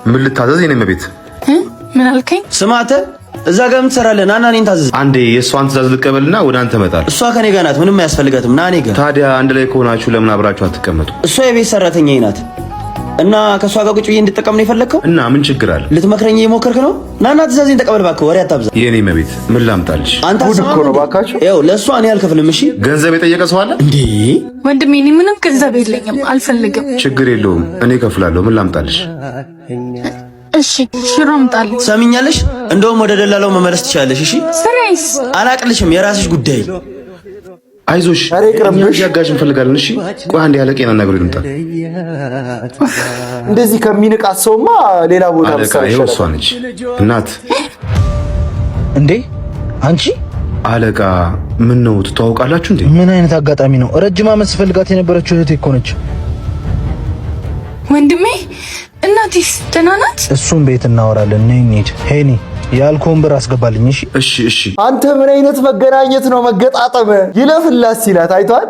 ምን ልታዘዝ? የኔ መቤት ምን አልከኝ? ስማተ እዛ ጋር ምን ትሰራለህ? ናና እኔን ታዘዝ። አንዴ የእሷን ትእዛዝ ልቀበልና ወደ አንተ እመጣለሁ። እሷ ከኔ ጋር ናት፣ ምንም አያስፈልጋትም። ና እኔ ጋር። ታዲያ አንድ ላይ ከሆናችሁ ለምን አብራችሁ አትቀመጡ? እሷ የቤት ሰራተኛዬ ናት እና ከእሷ ጋር ቁጭ ብዬ እንድጠቀም ነው የፈለግከው? እና ምን ችግር አለ? ልትመክረኝ እየሞከርክ ነው? ናና ትእዛዜን ተቀበል እባክህ፣ ወሬ አታብዛ። የኔ መቤት ምን ላምጣልሽ? አንተ እኮ ነው ባካችሁ። ያው ለእሷ እኔ አልከፍልም። እሺ ገንዘብ የጠየቀ ሰው አለ እንዴ? ወንድሜ እኔ ምንም ገንዘብ የለኝም፣ አልፈልግም። ችግር የለውም እኔ እከፍላለሁ። ምን ላምጣልሽ? እሺ ሽሮ አምጣልኝ። ሰሚኛለሽ? እንደውም ወደ ደላላው መመለስ ትችላለሽ። እሺ ስራይስ አላቅልሽም፣ የራስሽ ጉዳይ። አይዞሽ ያጋዥ እንፈልጋለን። እሺ ቆይ አንዴ ያለቀና ነገር ይሉምጣ። እንደዚህ ከሚንቃት ሰውማ ሌላ ቦታ አለቃ ይኸው እሷ ነች እናት። እንዴ አንቺ አለቃ ምን ነው ትተዋውቃላችሁ እንዴ? ምን አይነት አጋጣሚ ነው? ረጅም ዓመት ስፈልጋት የነበረችው እህቴ እኮ ነች። ወንድሜ እናቴስ ደህና ናት? እሱም ቤት እናወራለን። ነይ እንሂድ። ሄኒ ያልኩህን ብር አስገባልኝ። እሺ እሺ እሺ። አንተ ምን አይነት መገናኘት ነው? መገጣጠም ይለፍላስ ሲላት አይቷል።